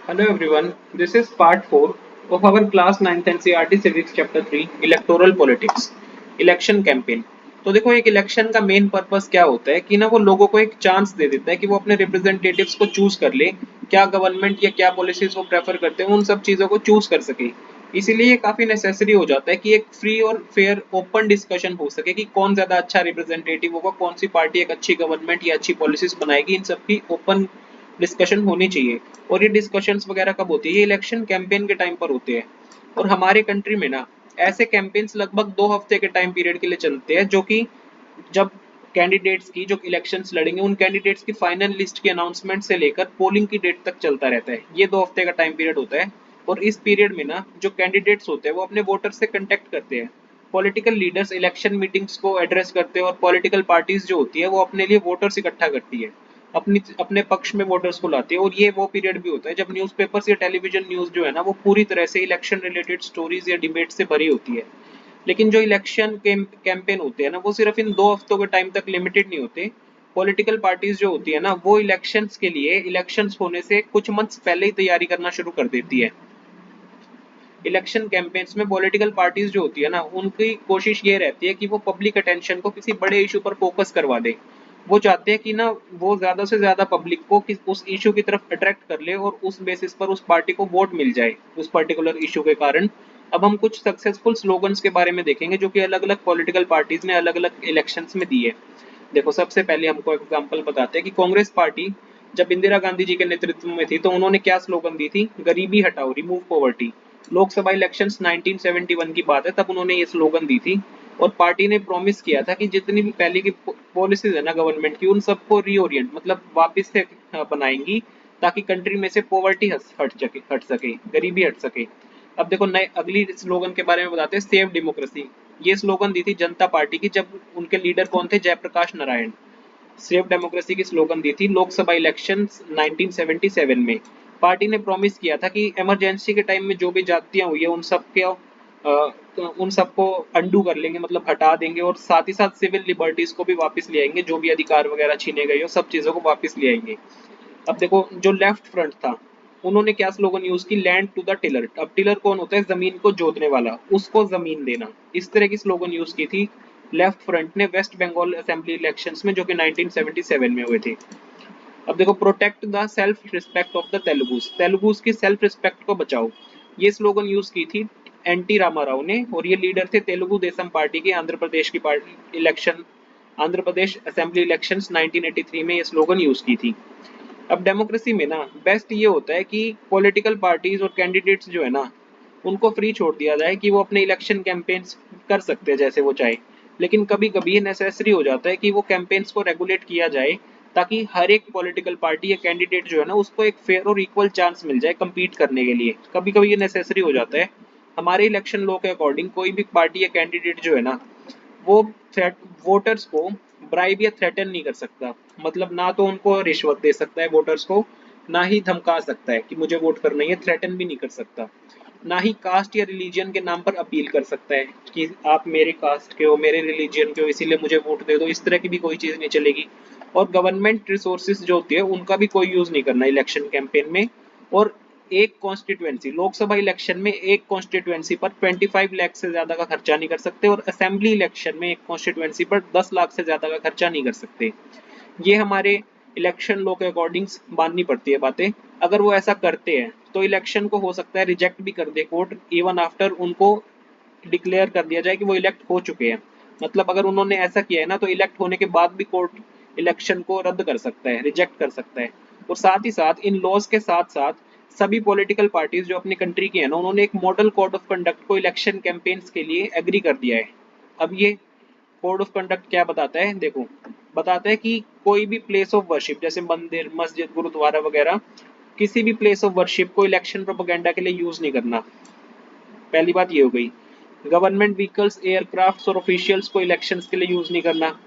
Hello everyone, this is part 4 of our class 9th NCERT Civics Chapter 3 Electoral Politics election campaign. तो देखो एक election का main purpose क्या होता है कि ना वो लोगों को एक चांस दे देता है कि वो अपने रिप्रेजेंटेटिव्स को चूज कर ले, क्या गवर्नमेंट या क्या पॉलिसीज वो प्रेफर करते हैं उन सब चीज़ों को चूज कर सके। इसीलिए ये काफ़ी नेसेसरी हो जाता है कि एक फ्री और फेयर ओपन डिस्कशन हो सके कि कौन ज़्यादा अच्छा रिप्रेजेंटेटिव होगा, कौन सी पार्टी एक अच्छी गवर्नमेंट या अच्छी पॉलिसीज बनाएगी, इन सब की ओपन डिस्कशन होनी चाहिए। और ये डिस्कशंस वगैरह कब होती है? ये इलेक्शन कैंपेन के टाइम पर होते हैं। और हमारे कंट्री में ना ऐसे कैंपेन्स लगभग 2 हफ्ते के टाइम पीरियड के लिए चलते हैं, जो कि जब कैंडिडेट्स की जो इलेक्शंस लड़ेंगे उन कैंडिडेट्स की फाइनल लिस्ट की अनाउंसमेंट से लेकर पोलिंग की डेट तक चलता रहता है। ये 2 हफ्ते का टाइम पीरियड होता है। और इस पीरियड में ना जो कैंडिडेट्स होते हैं वो अपने वोटर्स से कंटेक्ट करते हैं। पॉलिटिकल लीडर्स इलेक्शन मीटिंग्स को एड्रेस करते हैं और पॉलिटिकल पार्टीज जो होती है वो अपने लिए वोटर्स इकट्ठा करती है, अपनी अपने पक्ष में वोटर्स को लाती है। और ये वो पीरियड भी होता है जब न्यूज़पेपर्स या टेलीविजन न्यूज़ जो है ना वो पूरी तरह से इलेक्शन रिलेटेड स्टोरीज या डिबेट से भरी होती है। लेकिन जो इलेक्शन कैंपेन होते हैं ना वो सिर्फ इन 2 हफ्तों के टाइम तक लिमिटेड नहीं होते। पॉलिटिकल पार्टीज जो होती है ना वो इलेक्शंस के लिए इलेक्शंस होने से कुछ मंथ्स पहले ही तैयारी करना शुरू कर देती है। इलेक्शन कैंपेन्स में पॉलिटिकल पार्टीज जो होती है ना उनकी कोशिश ये रहती है कि वो पब्लिक अटेंशन को किसी बड़े इशू पर फोकस करवा दे। वो चाहते हैं कि ना वो ज्यादा से ज्यादा पब्लिक को उस इशू की तरफ अट्रैक्ट कर ले और उस बेसिस पर उस पार्टी को वोट मिल जाए उस पर्टिकुलर इशू के कारण। अब हम कुछ सक्सेसफुल स्लोगन्स के बारे में देखेंगे जो कि अलग अलग पॉलिटिकल पार्टीज ने अलग अलग इलेक्शंस में दिए। देखो सबसे पहले हमको एग्जांपल बताते हैं कि कांग्रेस पार्टी जब इंदिरा गांधी जी के नेतृत्व में थी तो उन्होंने क्या स्लोगन दी थी? गरीबी हटाओ, रिमूव पॉवर्टी। लोकसभा इलेक्शंस 1971 की बात है, तब उन्होंने ये स्लोगन दी थी। और पार्टी ने प्रॉमिस किया था कि जितनी भी पहले की पॉलिसीज है ना गवर्नमेंट की उन सबको रीओरिएंट मतलब वापस से बनाएंगी, ताकि कंट्री में से पॉवर्टी हट सके, गरीबी हट सके। अब देखो नए अगली स्लोगन के बारे में बताते हैं, सेव डेमोक्रेसी। ये स्लोगन दी थी जनता पार्टी की जब उनके लीडर कौन थे? जयप्रकाश नारायण। सेव डेमोक्रेसी की स्लोगन दी थी लोकसभा इलेक्शंस 1977 में। पार्टी ने प्रॉमिस किया था कि इमरजेंसी के टाइम में जो भी जातियां हुई है उन सबको अंडू कर लेंगे, मतलब हटा देंगे, और साथ ही साथ सिविल लिबर्टीज को भी वापस ले आएंगे, जो भी अधिकार वगैरह छीने गए हो सब चीजों को वापस ले आएंगे। अब देखो जो लेफ्ट फ्रंट था उन्होंने क्या स्लोगन यूज की? Land to the tiller. अब टिलर कौन होता है? जमीन को जोतने वाला, उसको जमीन देना। इस तरह की स्लोगन यूज की थी लेफ्ट फ्रंट ने वेस्ट बंगाल असेंबली इलेक्शंस में, जो कि 1977 में हुए थे। अब देखो protect the self respect of the Telugus. Telugus की सेल्फ रिस्पेक्ट को बचाओ, ये स्लोगन यूज की थी एनटी रामाराव ने। और ये लीडर थे तेलुगु देशम पार्टी के। आंध्र प्रदेश की party election, Andhra Pradesh assembly elections 1983 में ये स्लोगन यूज की थी। अब डेमोक्रेसी में ना बेस्ट ये होता है कि पॉलिटिकल पार्टीज और कैंडिडेट्स जो है ना उनको फ्री छोड़ दिया जाए कि वो अपने इलेक्शन कैंपेन्स कर सकते हैं जैसे वो चाहे। लेकिन कभी कभी ये नेसेसरी हो जाता है कि वो कैंपेन्स को रेगुलेट किया जाए, ताकि हर एक पॉलिटिकल पार्टी या कैंडिडेट जो है ना उसको एक फेयर और इक्वल चांस मिल जाए कम्पीट करने के लिए। कभी कभी ये नेसेसरी हो जाता है। हमारे इलेक्शन लॉ के अकॉर्डिंग कोई भी पार्टी या कैंडिडेट जो है ना वो थ्रेट वोटर्स को ब्राइब या थ्रेटन नहीं कर सकता। मतलब ना तो उनको रिश्वत दे सकता है वोटर्स को, ना ही धमका सकता है कि मुझे वोट करना है, थ्रेटन भी नहीं कर सकता। ना ही कास्ट या रिलीजन के नाम पर अपील कर सकता है कि आप मेरे कास्ट के हो, मेरे रिलीजन के हो, इसीलिए मुझे वोट दे दो। इस तरह की भी कोई चीज़ नहीं चलेगी। और गवर्नमेंट रिसोर्सेज जो होती है उनका भी कोई यूज़ नहीं करना इलेक्शन कैंपेन में। और एक कॉन्स्टिट्यूएंसी लोकसभा इलेक्शन में एक कॉन्स्टिट्यूएंसी पर 25 लाख से ज्यादा का खर्चा नहीं कर सकते, और असेंबली इलेक्शन में एक कॉन्स्टिट्यूएंसी पर 10 लाख से ज्यादा का खर्चा नहीं कर सकते। ये हमारे इलेक्शन लॉ के अकॉर्डिंग माननी पड़ती है बातें। अगर वो ऐसा करते हैं तो इलेक्शन को हो सकता है रिजेक्ट भी कर दे कोर्ट, इवन आफ्टर उनको डिक्लेयर कर दिया जाए कि वो इलेक्ट हो चुके हैं। मतलब अगर उन्होंने ऐसा किया है ना तो इलेक्ट होने के बाद भी कोर्ट इलेक्शन को रद्द कर सकता है, रिजेक्ट कर सकता है। और साथ ही साथ इन लॉज के साथ साथ सभी पॉलिटिकल पार्टीज जो अपनी कंट्री की है ना उन्होंने एक मॉडल कोड ऑफ कंडक्ट को इलेक्शन कैंपेन्स के लिए एग्री कर दिया है। अब ये कोड ऑफ कंडक्ट क्या बताता है? देखो बताता है कि कोई भी प्लेस ऑफ वर्शिप जैसे मंदिर, मस्जिद, गुरुद्वारा वगैरह, किसी भी प्लेस ऑफ वर्शिप को इलेक्शन प्रोपेगेंडा के लिए यूज नहीं करना। पहली बात ये हो गई। गवर्नमेंट व्हीकल्स, एयरक्राफ्ट्स और ऑफिशियल्स को इलेक्शंस के लिए यूज नहीं करना।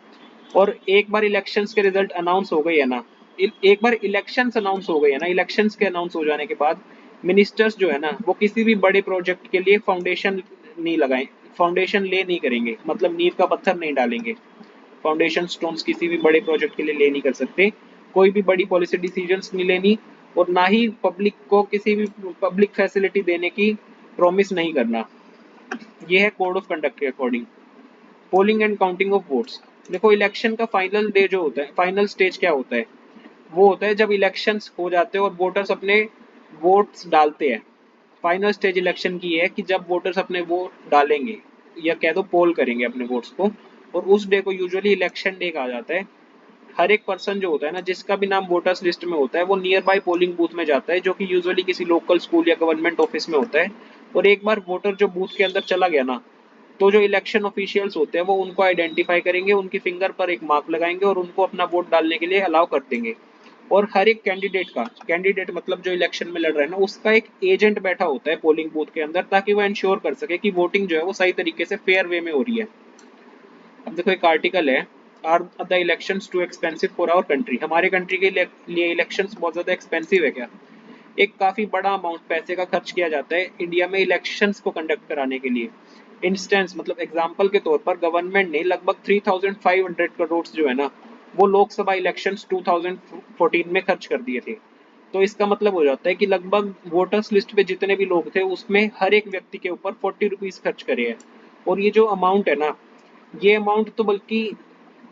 और एक बार इलेक्शंस के रिजल्ट अनाउंस हो गए है ना, एक बार इलेक्शंस अनाउंस हो गए है ना, इलेक्शंस के अनाउंस हो जाने के बाद मिनिस्टर्स जो है ना वो किसी भी बड़े प्रोजेक्ट के लिए फाउंडेशन नहीं लगाए, फाउंडेशन ले नहीं करेंगे, मतलब नींव का पत्थर नहीं डालेंगे। फाउंडेशन स्टोन्स किसी भी बड़े प्रोजेक्ट के लिए ले नहीं कर सकते। कोई भी बड़ी पॉलिसी डिसीजंस नहीं लेनी। और ना ही पब्लिक को किसी भी पब्लिक फैसिलिटी देने की प्रॉमिस नहीं करना। ये है कोड ऑफ कंडक्ट के according. Polling and counting of votes. देखो इलेक्शन का फाइनल डे जो होता है, फाइनल स्टेज क्या होता है, वो होता है जब इलेक्शंस हो जाते हैं और वोटर्स अपने वोट्स डालते हैं। फाइनल स्टेज इलेक्शन की है कि जब वोटर्स अपने वोट डालेंगे या कह दो पोल करेंगे अपने वोट्स को, और उस डे को यूजुअली इलेक्शन डे कहा जाता है। हर एक पर्सन जो होता है ना, जिसका भी नाम वोटर्स लिस्ट में होता है, वो नियर बाय पोलिंग बूथ में जाता है, जो कि यूजुअली किसी लोकल स्कूल या गवर्नमेंट ऑफिस में होता है। और एक बार वोटर जो बूथ के अंदर चला गया ना, तो जो इलेक्शन ऑफिशियल्स होते हैं वो उनको आइडेंटिफाई करेंगे, उनकी फिंगर पर एक मार्क लगाएंगे और उनको अपना वोट डालने के लिए अलाउ कर देंगे। और हर एक कैंडिडेट का, कैंडिडेट मतलब जो इलेक्शन में लड़ रहा है ना, उसका एक एजेंट बैठा होता है पोलिंग बूथ के अंदर, ताकि वो इंश्योर कर सके कि वोटिंग जो है वो सही तरीके से फेयर वे में हो रही है। अब देखो एक आर्टिकल है, are the elections too expensive for our country. हमारे कंट्री के लिए इलेक्शंस बहुत ज्यादा एक्सपेंसिव है क्या? एक काफी बड़ा अमाउंट पैसे का खर्च किया जाता है इंडिया में इलेक्शंस को कंडक्ट कराने के लिए। इंस्टेंस मतलब एग्जांपल के तौर पर गवर्नमेंट ने लगभग 3500 करोड़ जो है ना, वो लोकसभा इलेक्शंस 2014 में खर्च कर दिए थे। तो इसका मतलब हो जाता है कि लगभग वोटर्स लिस्ट पे जितने भी लोग थे उसमें हर एक व्यक्ति के ऊपर 40 रुपीज खर्च करे हैं। और ये जो अमाउंट है ना, ये अमाउंट तो बल्कि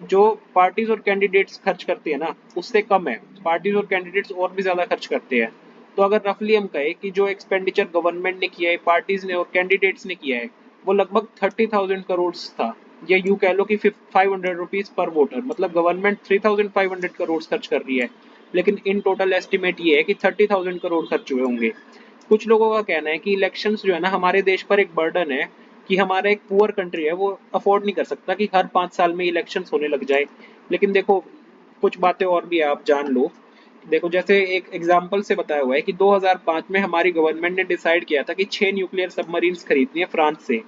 जो पार्टीज और कैंडिडेट्स खर्च करते हैं ना, उससे कम है। पार्टीज और कैंडिडेट्स और भी ज्यादा खर्च करते हैं। तो अगर रफली हम कहें कि जो एक्सपेंडिचर गवर्नमेंट ने किया है, पार्टीज ने और कैंडिडेट्स ने किया है, वो लगभग 30,000 करोड़ था। या यूं कह लो कि 500 रुपीज पर वोटर, मतलब गवर्नमेंट 3,500 करोड़ खर्च कर रही है, लेकिन इन टोटल एस्टिमेट ये है कि 30,000 करोड़ खर्च हुए होंगे। कुछ लोगों का कहना है कि इलेक्शंस जो है ना हमारे देश पर एक बर्डन है, कि हमारा एक पुअर कंट्री है, वो अफोर्ड नहीं कर सकता कि हर 5 साल में इलेक्शंस होने लग जाए। लेकिन देखो कुछ बातें और भी आप जान लो। देखो जैसे एक एग्जांपल से बताया हुआ है कि 2005 में हमारी गवर्नमेंट ने डिसाइड किया था कि 6 न्यूक्लियर सबमरीन्स खरीदनी है फ्रांस से।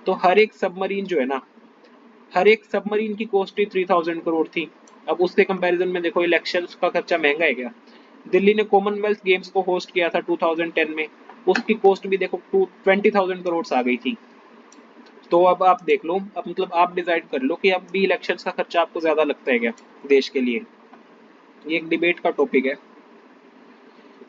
तो हर एक सबमरीन जो है ना, हर एक सबमरीन की कॉस्ट ही 3000 करोड़ थी। अब उसके कंपैरिजन में देखो इलेक्शंस का खर्चा महंगा है क्या? दिल्ली ने कॉमनवेल्थ गेम्स को होस्ट किया था 2010 में, उसकी कॉस्ट भी देखो 20,000 करोड़ आ गई थी। तो अब आप देख लो, अब मतलब आप डिसाइड कर लो कि अब भी इलेक्शंस का खर्चा आपको ज्यादा लगता है क्या देश के लिए? ये एक डिबेट का टॉपिक है।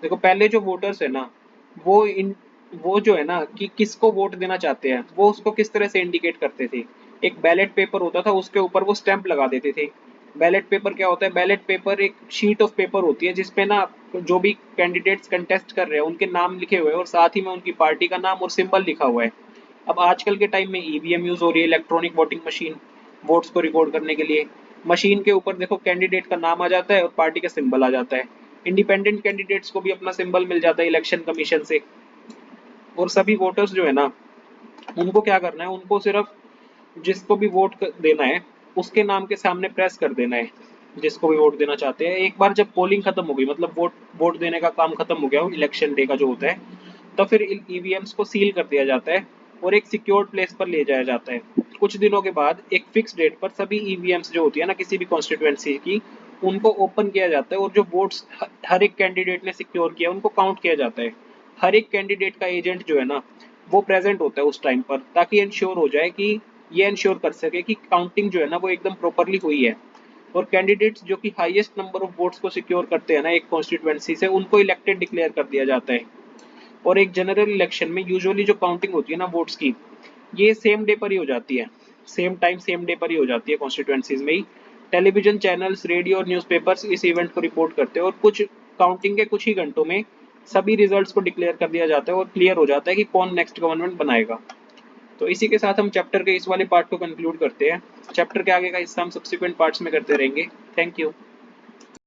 देखो पहले जो वोटर्स है ना, वो इन वो जो है ना कि किसको वोट देना चाहते हैं, वो उसको किस तरह से इंडिकेट करते थे। एक बैलेट पेपर होता था, उसके ऊपर वो स्टैंप लगा देते थे। बैलेट पेपर क्या होता है? बैलेट पेपर एक शीट ऑफ पेपर होती है जिसपे ना जो भी कैंडिडेट्स कंटेस्ट कर रहे हैं उनके नाम लिखे हुए हैं और साथ ही में उनकी पार्टी का नाम और सिंबल लिखा हुआ है। अब आजकल के टाइम में ईवीएम यूज हो रही है, इलेक्ट्रॉनिक वोटिंग मशीन, वोट्स को रिकॉर्ड करने के लिए। मशीन के ऊपर देखो कैंडिडेट का नाम आ जाता है और पार्टी का सिंबल आ जाता है। इंडिपेंडेंट कैंडिडेट्स को भी अपना सिंबल मिल जाता है इलेक्शन कमीशन से। और सभी वोटर्स जो है ना, उनको क्या करना है, उनको सिर्फ जिसको भी देना है उसके नाम के सामने प्रेस कर देना है, जिसको भी वोट देना चाहते हैं। एक बार जब पोलिंग खत्म हो गई, मतलब वोट वोट देने का काम खत्म हो गया हो इलेक्शन डे का जो होता है, तो फिर ईवीएम्स को सील कर दिया जाता है और एक सिक्योर्ड प्लेस पर ले जाया जाता है। कुछ दिनों के बाद एक फिक्स डेट पर सभी ईवीएम्स जो होती है ना किसी भी कॉन्स्टिट्यूएंसी की, उनको ओपन किया जाता है और जो वोट्स हर एक कैंडिडेट ने सिक्योर किया उनको काउंट किया जाता है। हर एक कैंडिडेट का एजेंट जो है ना, वो प्रेजेंट होता है उस टाइम पर, ताकि इंश्योर हो जाए कि ये इंश्योर कर सके कि काउंटिंग जो है ना वो एकदम प्रॉपरली हुई है। और कैंडिडेट्स जो कि हाईएस्ट नंबर ऑफ वोट्स को सिक्योर करते हैं ना एक कॉन्स्टिट्यूएंसी से, उनको इलेक्टेड डिक्लेयर कर दिया जाता है। और एक जनरल इलेक्शन में यूजुअली जो काउंटिंग होती है ना वोट्स की, ये सेम डे पर ही हो जाती है। सेम टाइम सेम डे पर ही हो जाती है कॉन्स्टिट्यूएंसीज में ही। टेलीविजन चैनल्स, रेडियो और न्यूज़पेपर्स इस इवेंट को रिपोर्ट करते हैं और कुछ काउंटिंग के कुछ ही घंटों में सभी रिजल्ट्स को डिक्लेयर कर दिया जाता है और क्लियर हो जाता है कि कौन नेक्स्ट गवर्नमेंट बनाएगा। तो इसी के साथ हम चैप्टर के इस वाले पार्ट को कंक्लूड करते हैं। चैप्टर के आगे का हिस्सा हम सब्सिक्वेंट पार्ट्स में करते रहेंगे। Thank you.